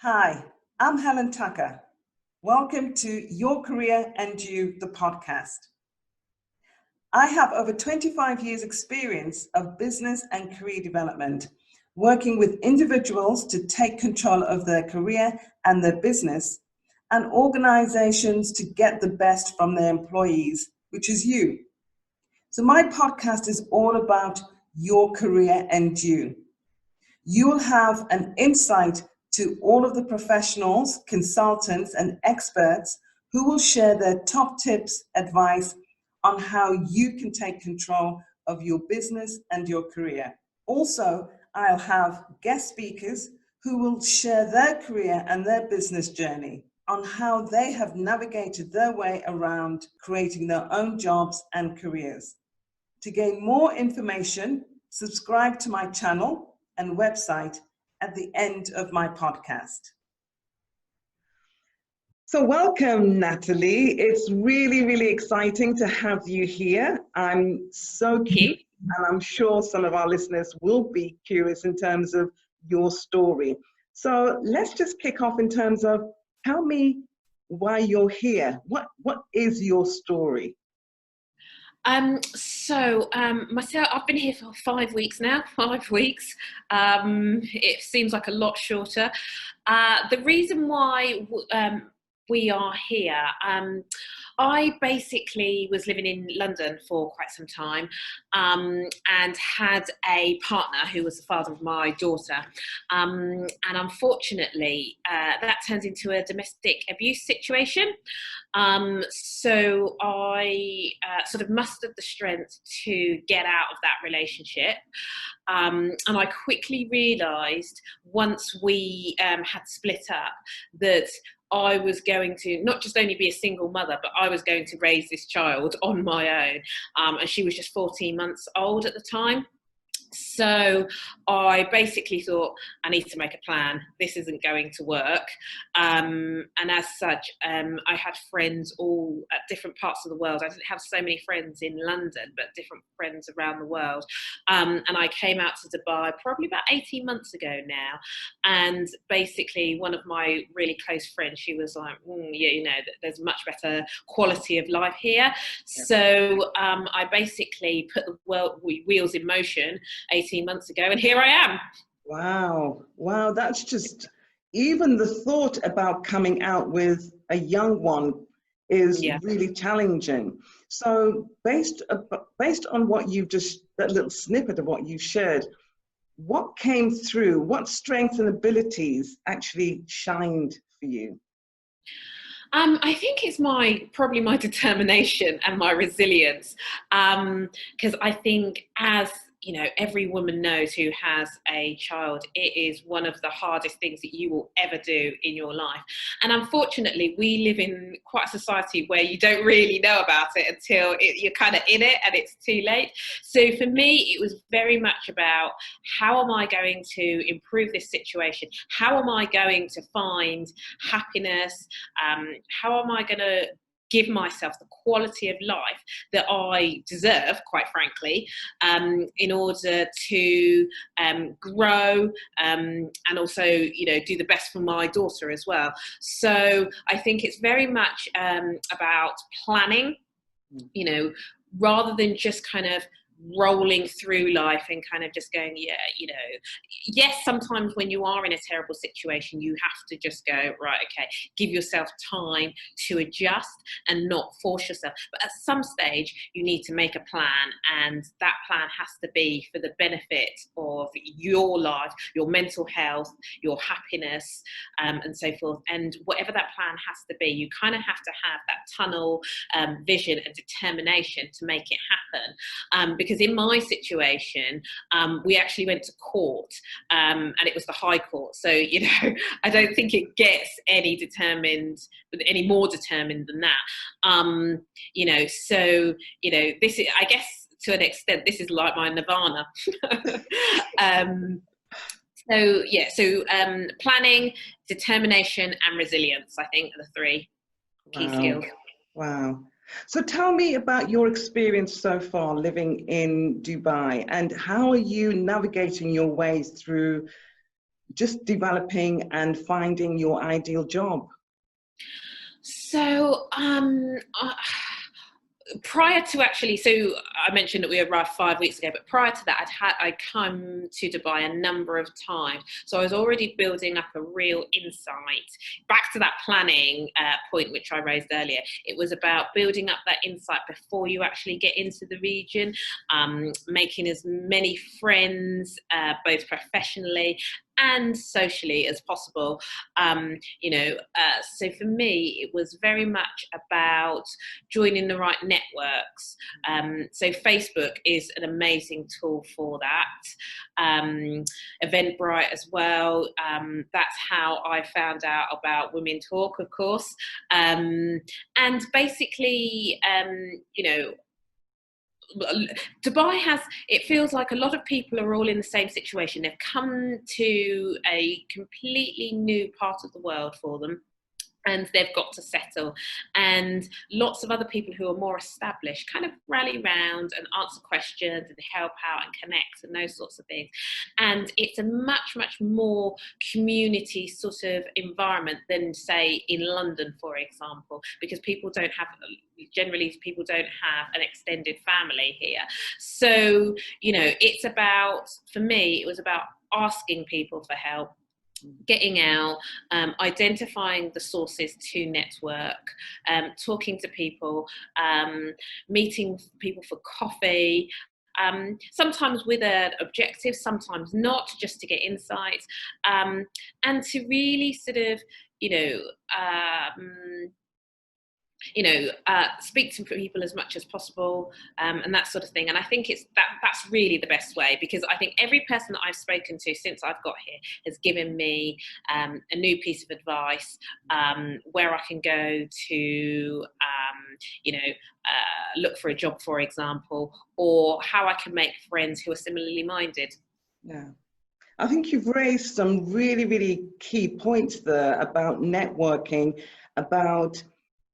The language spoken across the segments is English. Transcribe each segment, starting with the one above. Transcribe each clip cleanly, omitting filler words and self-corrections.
Hi, I'm Helen Tucker. Welcome to Your Career and You, the podcast. I have over 25 years experience of business and career development, working with individuals to take control of their career and their business, and organizations to get the best from their employees, which is you. So my podcast is all about your career and you. You'll have an insight to all of the professionals, consultants, and experts who will share their top tips, advice on how you can take control of your business and your career. Also, I'll have guest speakers who will share their career and their business journey on how they have navigated their way around creating their own jobs and careers. To gain more information, subscribe to my channel and website at the end of my podcast. So welcome, Natalie. It's really, really exciting to have you here. I'm so curious, and I'm sure some of our listeners will be curious in terms of your story. So let's just kick off in terms of, tell me why you're here. What is your story? Myself, I've been here for 5 weeks now, 5 weeks. It seems like a lot shorter. The reason why we are here, I basically was living in London for quite some time and had a partner who was the father of my daughter. And unfortunately, that turned into a domestic abuse situation. So I sort of mustered the strength to get out of that relationship. And I quickly realised once we had split up that I was going to not just only be a single mother, but I was going to raise this child on my own. And she was just 14 months old at the time. So I basically thought, I need to make a plan. This isn't going to work. And as such, I had friends all at different parts of the world. I didn't have so many friends in London, but different friends around the world. And I came out to Dubai probably about 18 months ago now. And basically one of my really close friends, she was like, there's much better quality of life here. Yeah. So I basically put the wheels in motion 18 months ago, and here I am. Wow, that's just, even the thought about coming out with a young one is really challenging. So based on what you've just, that little snippet of what you shared, what came through, what strengths and abilities actually shined for you? I think it's probably my determination and my resilience, because I think, as you know, every woman knows who has a child, it is one of the hardest things that you will ever do in your life. And unfortunately, we live in quite a society where you don't really know about it until you're kind of in it and it's too late. So for me, it was very much about, how am I going to improve this situation? How am I going to find happiness? How am I going to give myself the quality of life that I deserve, quite frankly, in order to grow and also, do the best for my daughter as well. So I think it's very much about planning, rather than just kind of rolling through life and kind of just going, yes, sometimes when you are in a terrible situation, you have to just go, right, okay, give yourself time to adjust and not force yourself. But at some stage, you need to make a plan, and that plan has to be for the benefit of your life, your mental health, your happiness, and so forth. And whatever that plan has to be, you kind of have to have that tunnel vision and determination to make it happen. Because in my situation, we actually went to court, and it was the High Court. So, I don't think it gets any more determined than that. This is, I guess, to an extent, this is like my nirvana. Planning, determination, and resilience, I think, are the three key skills. Wow. So tell me about your experience so far living in Dubai, and how are you navigating your ways through just developing and finding your ideal job? So, prior to actually, so I mentioned that we arrived 5 weeks ago, but prior to that, I'd come to Dubai a number of times. So I was already building up a real insight. Back to that planning point, which I raised earlier, it was about building up that insight before you actually get into the region, making as many friends, both professionally and socially as possible. So for me, it was very much about joining the right networks. So Facebook is an amazing tool for that. Eventbrite as well. That's how I found out about Women Talk, of course. And basically, Dubai has, it feels like a lot of people are all in the same situation. They've come to a completely new part of the world for them, and they've got to settle. And lots of other people who are more established kind of rally around and answer questions and help out and connect and those sorts of things. And it's a much, much more community sort of environment than, say, in London, for example, because generally people don't have an extended family here. So, it's about, for me, it was about asking people for help, getting out, identifying the sources to network, talking to people, meeting people for coffee, sometimes with an objective, sometimes not, just to get insights, and to really sort of, speak to people as much as possible, and that sort of thing. And I think that's really the best way, because I think every person that I've spoken to since I've got here has given me a new piece of advice, where I can go to, look for a job, for example, or how I can make friends who are similarly minded. Yeah. I think you've raised some really, really key points there about networking, about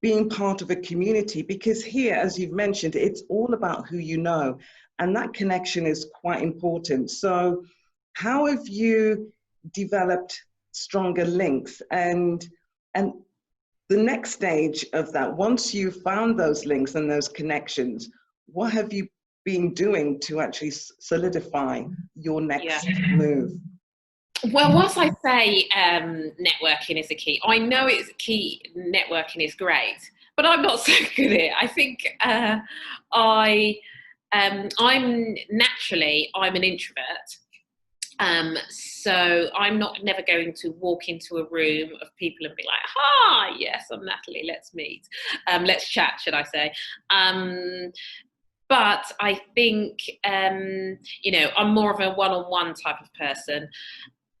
being part of a community, because here, as you've mentioned, it's all about who you know, and that connection is quite important. So how have you developed stronger links, and the next stage of that, once you've found those links and those connections, what have you been doing to actually solidify your next move? Well, whilst I say networking is a key, I know it's key, networking is great, but I'm not so good at it. I think I'm an introvert. So I'm never going to walk into a room of people and be like, hi, yes, I'm Natalie, let's meet. Let's chat, should I say. But I think, I'm more of a one-on-one type of person.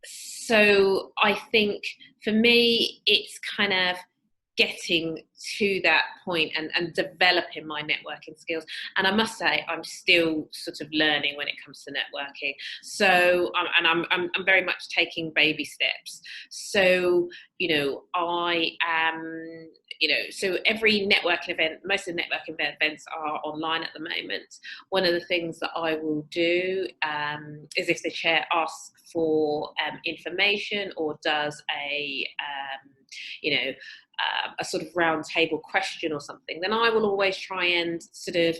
So I think for me, it's kind of getting to that point and developing my networking skills. And I must say, I'm still sort of learning when it comes to networking. So, I'm very much taking baby steps. So, I am, so every networking event, most of the networking events are online at the moment. One of the things that I will do is, if the chair asks for information or does a sort of round table question or something, then I will always try and sort of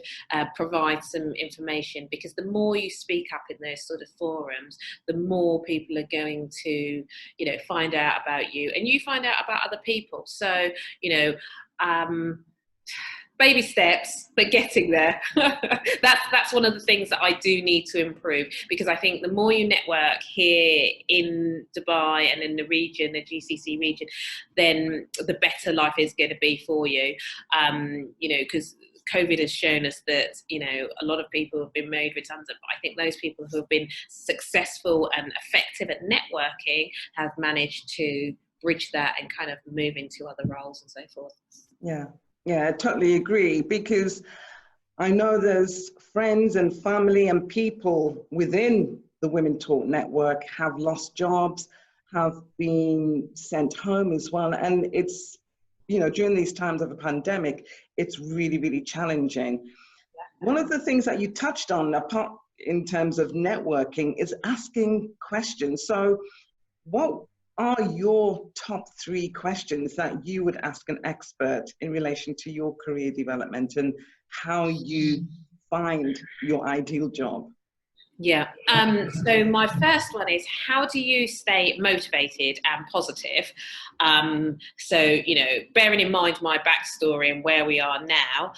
provide some information, because the more you speak up in those sort of forums, the more people are going to, find out about you, and you find out about other people. So, baby steps, but getting there. That's one of the things that I do need to improve, because I think the more you network here in Dubai and in the region, the GCC region, then the better life is going to be for you. Because COVID has shown us that, a lot of people have been made redundant, but I think those people who have been successful and effective at networking have managed to bridge that and kind of move into other roles and so forth. Yeah, I totally agree, because I know there's friends and family and people within the Women Talk network have lost jobs, have been sent home as well. And it's, during these times of a pandemic, it's really, really challenging. One of the things that you touched on, apart in terms of networking, is asking questions. So what are your top 3 questions that you would ask an expert in relation to your career development and how you find your ideal job? Yeah. So my first one is, how do you stay motivated and positive? So, bearing in mind my backstory and where we are now,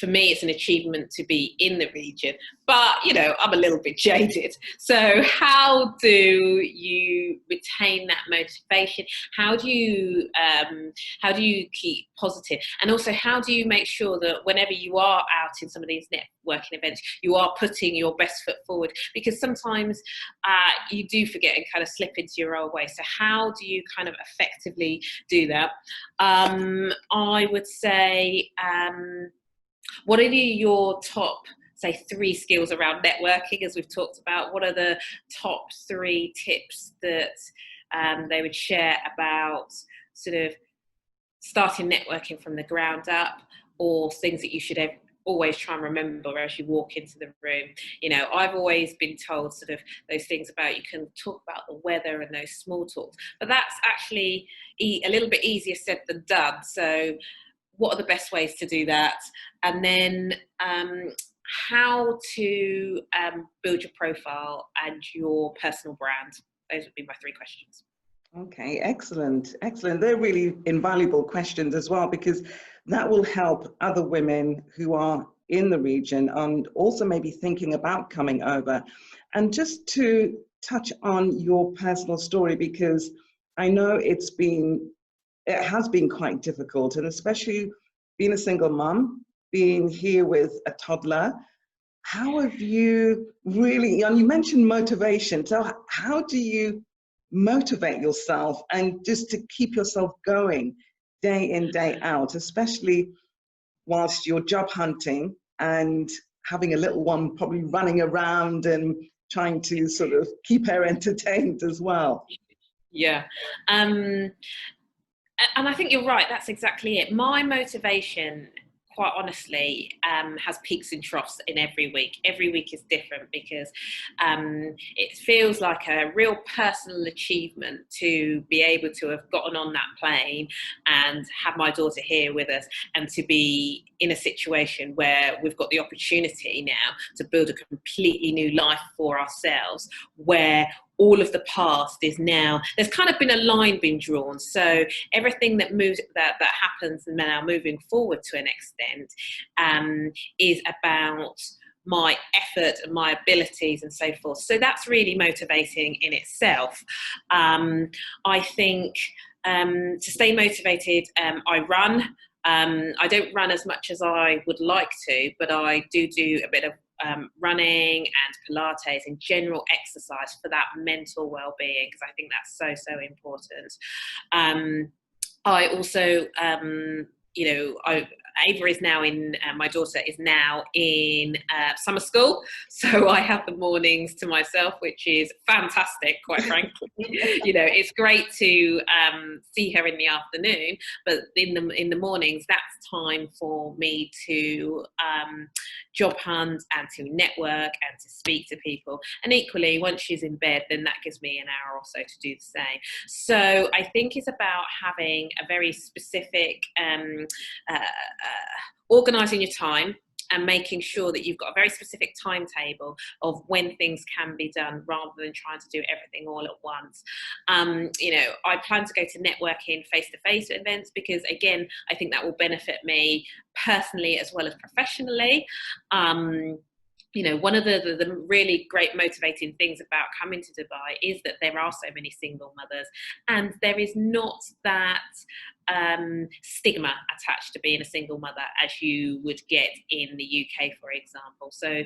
for me, it's an achievement to be in the region, but I'm a little bit jaded. So how do you retain that motivation? How do you keep positive? And also, how do you make sure that whenever you are out in some of these networking events, you are putting your best foot forward? Because sometimes you do forget and kind of slip into your old way. So how do you kind of effectively do that? I would say, what are your top, say, 3 skills around networking, as we've talked about? What are the top 3 tips that they would share about sort of starting networking from the ground up, or things that you should always try and remember as you walk into the room? I've always been told sort of those things about, you can talk about the weather and those small talks, but that's actually a little bit easier said than done. So what are the best ways to do that? And then how to build your profile and your personal brand. Those would be my 3 questions. Okay, excellent, excellent. They're really invaluable questions as well, because that will help other women who are in the region and also maybe thinking about coming over. And just to touch on your personal story, because I know it has been quite difficult, and especially being a single mum, being here with a toddler. How have you really, and you mentioned motivation, so how do you motivate yourself and just to keep yourself going day in, day out, especially whilst you're job hunting and having a little one probably running around and trying to sort of keep her entertained as well? Yeah. And I think you're right. That's exactly it. My motivation, quite honestly, has peaks and troughs in every week. Every week is different, because it feels like a real personal achievement to be able to have gotten on that plane and have my daughter here with us, and to be in a situation where we've got the opportunity now to build a completely new life for ourselves, where all of the past is now, there's kind of been a line being drawn. So everything that moves, that happens now moving forward to an extent, is about my effort and my abilities and so forth. So that's really motivating in itself. I think to stay motivated, I run. I don't run as much as I would like to, but I do a bit of running and Pilates and general exercise for that mental well-being, because I think that's so important. I also, Ava is now in, my daughter is now in summer school, so I have the mornings to myself, which is fantastic, quite frankly. It's great to see her in the afternoon, but in the mornings, that's time for me to job hunt and to network and to speak to people. And equally, once she's in bed, then that gives me an hour or so to do the same. So I think it's about having a very specific organising your time and making sure that you've got a very specific timetable of when things can be done, rather than trying to do everything all at once. I plan to go to networking face-to-face events, because again, I think that will benefit me personally as well as professionally. One of the really great motivating things about coming to Dubai is that there are so many single mothers, and there is not that stigma attached to being a single mother as you would get in the UK, for example. So,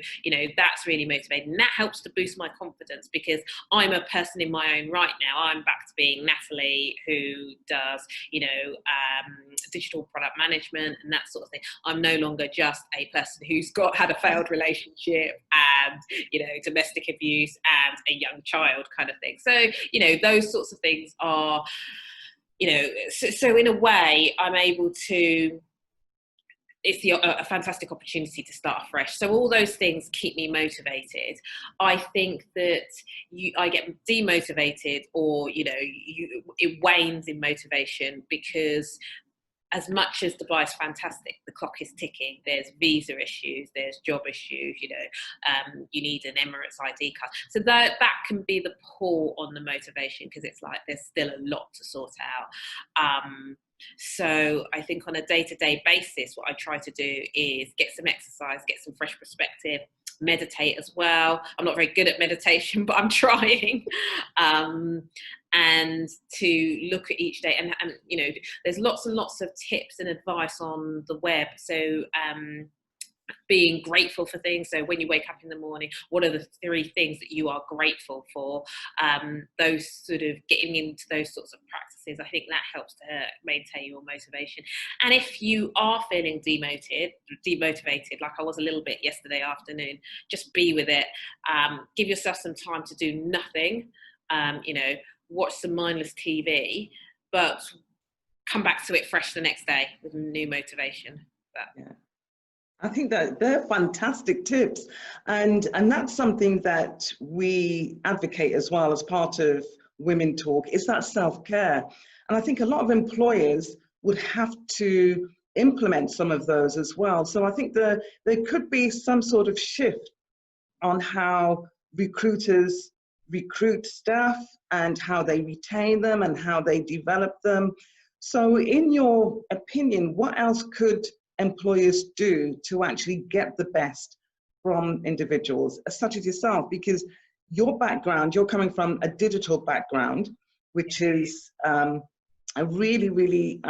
that's really motivating. And that helps to boost my confidence, because I'm a person in my own right now. I'm back to being Natalie, who does, digital product management and that sort of thing. I'm no longer just a person who's had a failed relationship and, domestic abuse and a young child kind of thing. So, those sorts of things are, so in a way, I'm able to it's a fantastic opportunity to start afresh. So all those things keep me motivated. I think that I get demotivated, or it wanes in motivation, because as much as Dubai is fantastic, the clock is ticking. There's visa issues, there's job issues. You need an Emirates ID card, so that can be the pull on the motivation, because it's like there's still a lot to sort out. So I think on a day-to-day basis, what I try to do is get some exercise, get some fresh perspective, meditate as well. I'm not very good at meditation, but I'm trying. And to look at each day, and there's lots and lots of tips and advice on the web. So being grateful for things. So when you wake up in the morning, what are the 3 things that you are grateful for? Those sort of getting into those sorts of practices, I think that helps to maintain your motivation. And if you are feeling demotivated, like I was a little bit yesterday afternoon, just be with it. Give yourself some time to do nothing. Watch some mindless TV, but come back to it fresh the next day with new motivation. Yeah. I think that they're fantastic tips, and that's something that we advocate as well as part of Women Talk, is that self-care. And I think a lot of employers would have to implement some of those as well. So I think there could be some sort of shift on how recruiters recruit staff and how they retain them and how they develop them. So in your opinion, what else could employers do to actually get the best from individuals such as yourself? Because your background, you're coming from a digital background, which is a really,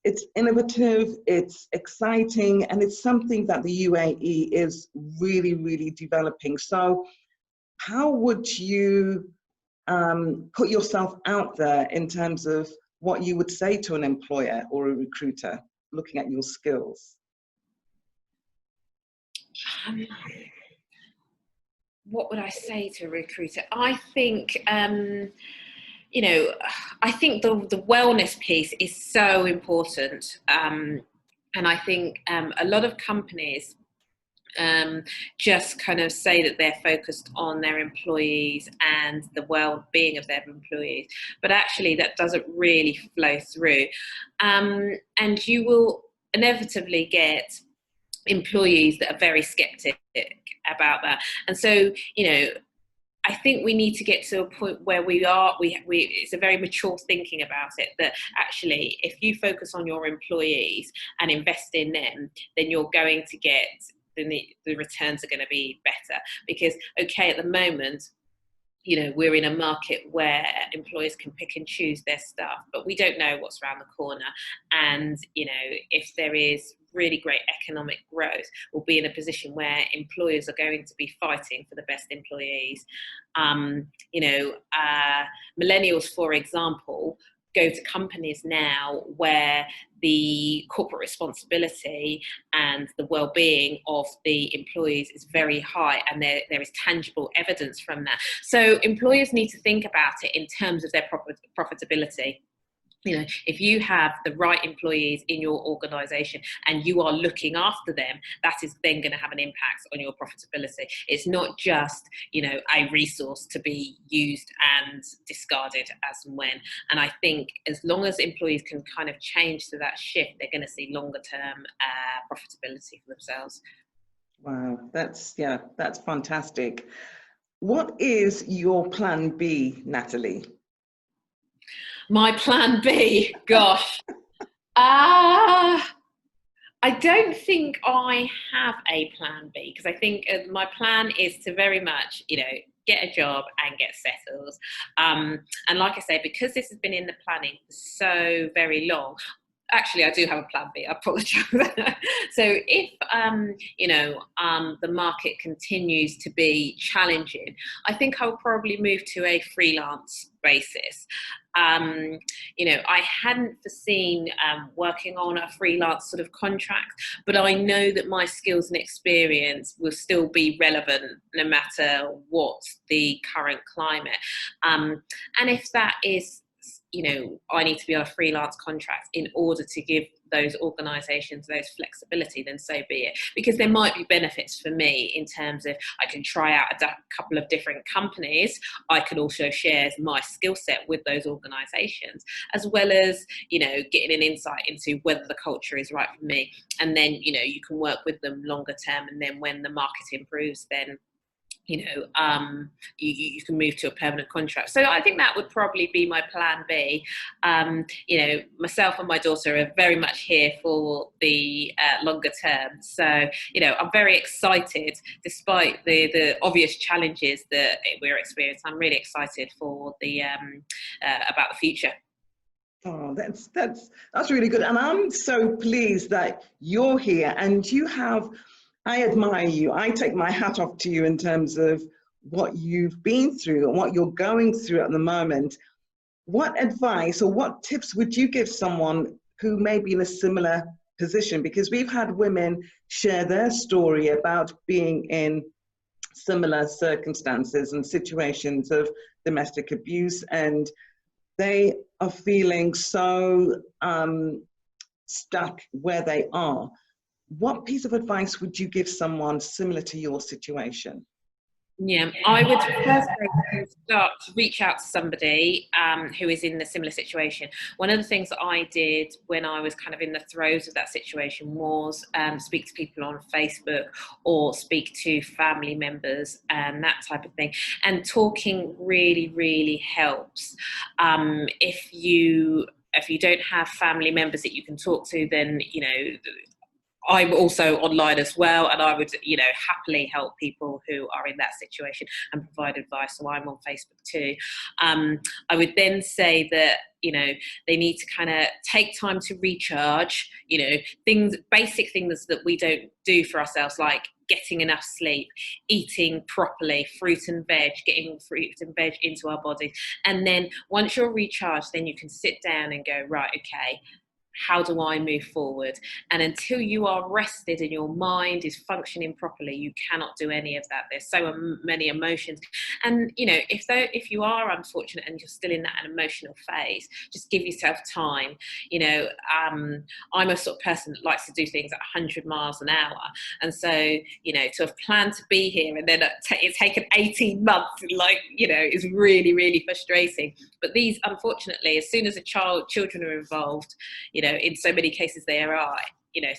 it's innovative, it's exciting, and it's something that the UAE is really developing. So how would you put yourself out there in terms of what you would say to an employer or a recruiter looking at your skills? What would I say to a recruiter? I think, I think the wellness piece is so important. And I think a lot of companies just kind of say that they're focused on their employees and the well-being of their employees, but actually that doesn't really flow through. And you will inevitably get employees that are very skeptic about that. And so, I think we need to get to a point where it's a very mature thinking about it, that actually if you focus on your employees and invest in them, then you're going to get the returns are going to be better. Because at the moment, we're in a market where employers can pick and choose their staff, but we don't know what's around the corner. And, if there is really great economic growth, we'll be in a position where employers are going to be fighting for the best employees. Millennials, for example, go to companies now where the corporate responsibility and the well-being of the employees is very high, and there is tangible evidence from that. So employers need to think about it in terms of their profitability. If you have the right employees in your organisation and you are looking after them, that is then going to have an impact on your profitability. It's not just, a resource to be used and discarded as and when. And I think as long as employees can kind of change to that shift, they're going to see longer term profitability for themselves. Wow, that's fantastic. What is your plan B, Natalie? My plan B, gosh. I don't think I have a plan B, because I think my plan is to very much, get a job and get settled. And like I say, because this has been in the planning for so very long, actually, I do have a plan B. I apologise. So if, the market continues to be challenging, I think I'll probably move to a freelance basis. I hadn't foreseen working on a freelance sort of contract, but I know that my skills and experience will still be relevant no matter what the current climate. And if that is I need to be on a freelance contract in order to give those organisations those flexibility, then so be it. Because there might be benefits for me in terms of I can try out a couple of different companies. I can also share my skill set with those organisations, as well as, getting an insight into whether the culture is right for me. And then, you can work with them longer term. And then when the market improves, then you can move to a permanent contract. So I think that would probably be my plan B. Myself and my daughter are very much here for the longer term. So, I'm very excited, despite the obvious challenges that we're experiencing. I'm really excited for the about the future. Oh, that's really good. And I'm so pleased that you're here and I admire you. I take my hat off to you in terms of what you've been through and what you're going through at the moment. What advice or what tips would you give someone who may be in a similar position? Because we've had women share their story about being in similar circumstances and situations of domestic abuse, and they are feeling so stuck where they are. What piece of advice would you give someone similar to your situation? Yeah, I would first start to reach out to somebody who is in a similar situation. One of the things that I did when I was kind of in the throes of that situation was speak to people on Facebook or speak to family members and that type of thing. And talking really, really helps. If you don't have family members that you can talk to, then, I'm also online as well, and I would, happily help people who are in that situation and provide advice. So I'm on Facebook too. I would then say that, they need to kind of take time to recharge, basic things that we don't do for ourselves, like getting enough sleep, eating properly, fruit and veg, getting fruit and veg into our bodies. And then once you're recharged, then you can sit down and go, right, okay, how do I move forward? And until you are rested and your mind is functioning properly, you cannot do any of that. There's so many emotions. And, if you are unfortunate and you're still in that emotional phase, just give yourself time. I'm a sort of person that likes to do things at 100 miles an hour. And so, to have planned to be here and then it's taken 18 months, is really, really frustrating. But these, unfortunately, as soon as children are involved, in so many cases there are,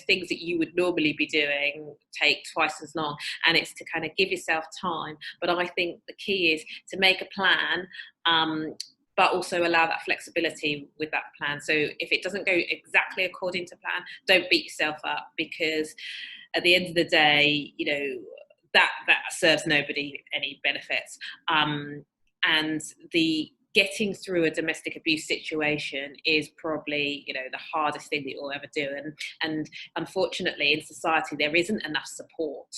things that you would normally be doing take twice as long, and it's to kind of give yourself time. But I think the key is to make a plan, but also allow that flexibility with that plan. So if it doesn't go exactly according to plan, don't beat yourself up, because at the end of the day, that serves nobody any benefits. And the getting through a domestic abuse situation is probably, the hardest thing that you'll ever do. And unfortunately, in society, there isn't enough support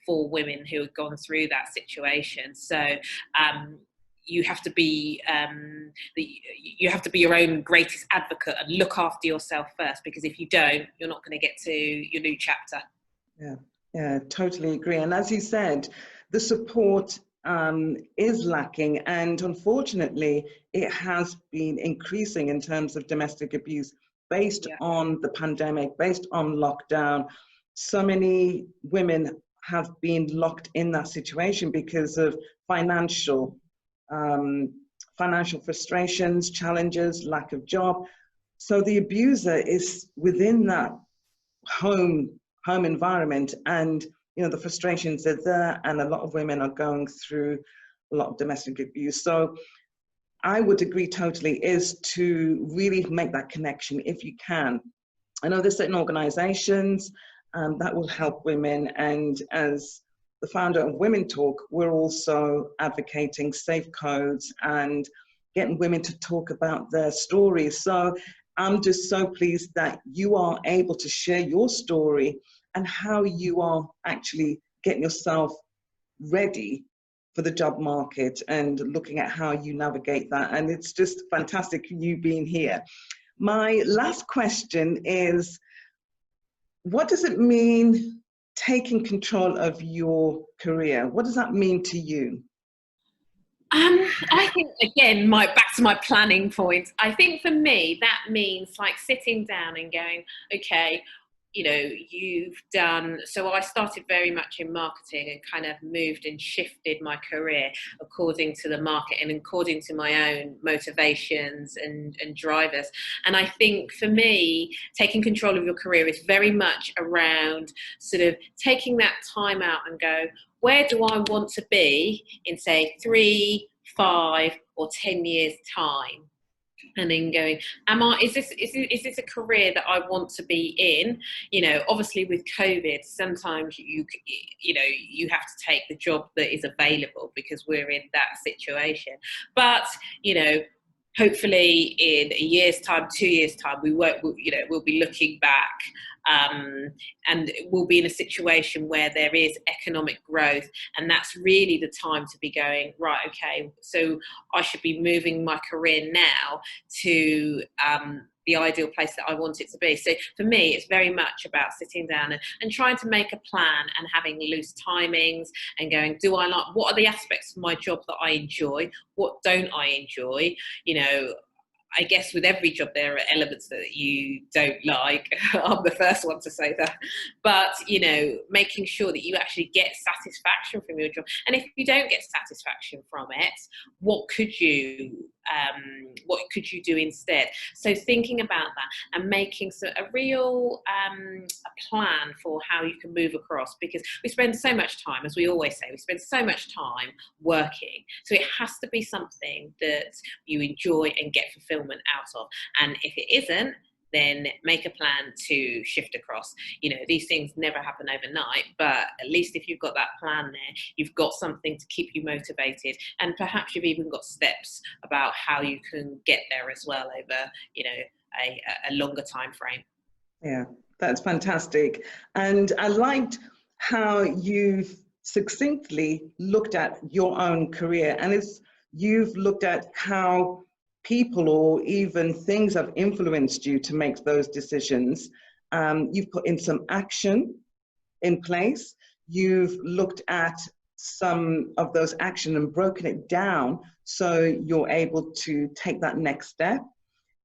for women who have gone through that situation. So you have to be your own greatest advocate and look after yourself first, because if you don't, you're not going to get to your new chapter. Yeah, totally agree. And as you said, the support is lacking, and unfortunately it has been increasing in terms of domestic abuse based on the pandemic, based on lockdown. So many women have been locked in that situation because of financial frustrations, challenges, lack of job. So the abuser is within that home environment, and the frustrations are there, and a lot of women are going through a lot of domestic abuse. So I would agree totally, is to really make that connection if you can. I know there's certain organizations that will help women, and as the founder of Women Talk, we're also advocating safe codes and getting women to talk about their stories. So I'm just so pleased that you are able to share your story and how you are actually getting yourself ready for the job market and looking at how you navigate that. And it's just fantastic you being here. My last question is, what does it mean taking control of your career? What does that mean to you? I think, again, back to my planning point. I think for me, that means like sitting down and going, okay, you know, you've done. So I started very much in marketing and kind of moved and shifted my career according to the market and according to my own motivations and drivers. And I think for me, taking control of your career is very much around sort of taking that time out and go, where do I want to be in, say, 3, 5, or 10 years time? And then going, is this a career that I want to be in? You know, obviously with COVID, sometimes you have to take the job that is available because we're in that situation. But, you know, hopefully in a year's time, 2 years time, we'll be looking back, and we'll be in a situation where there is economic growth, and that's really the time to be going, right, okay, so I should be moving my career now to the ideal place that I want it to be. So for me, it's very much about sitting down and trying to make a plan and having loose timings and going, what are the aspects of my job that I enjoy? What don't I enjoy? You know, I guess with every job there are elements that you don't like. I'm the first one to say that. But, you know, making sure that you actually get satisfaction from your job. And if you don't get satisfaction from it, what could you do instead? So thinking about that and making a real a plan for how you can move across, because we spend so much time, as we always say, we spend so much time working. So it has to be something that you enjoy and get fulfillment out of. And if it isn't, then make a plan to shift across. You know, these things never happen overnight, but at least if you've got that plan there, you've got something to keep you motivated, and perhaps you've even got steps about how you can get there as well over, you know, a longer time frame. Yeah, that's fantastic. And I liked how you've succinctly looked at your own career, and you've looked at how people or even things have influenced you to make those decisions. You've put in some action in place. You've looked at some of those action and broken it down so you're able to take that next step.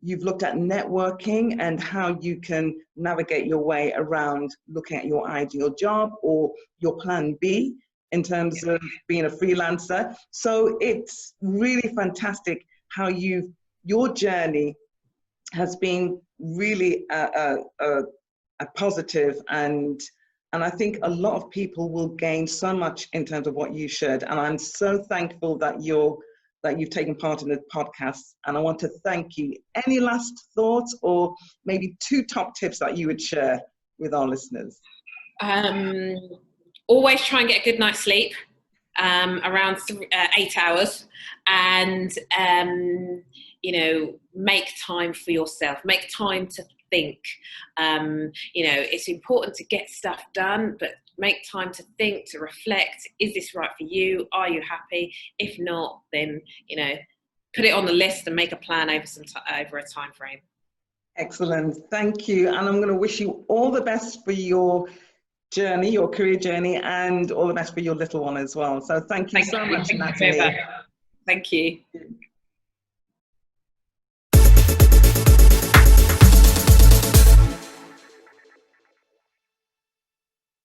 You've looked at networking and how you can navigate your way around looking at your ideal job or your plan B in terms of being a freelancer. So it's really fantastic how your journey has been really a positive, and I think a lot of people will gain so much in terms of what you shared. And I'm so thankful that you've taken part in the podcast, and I want to thank you. Any last thoughts or maybe 2 top tips that you would share with our listeners? Always try and get a good night's sleep, around 8 hours, and you know, make time for yourself, make time to think. You know, it's important to get stuff done, but make time to think, to reflect. Is this right for you? Are you happy? If not, then, you know, put it on the list and make a plan over a time frame. Excellent, thank you. And I'm going to wish you all the best for your journey, your career journey, and all the best for your little one as well. So thank you so much, Natalie. Thank you.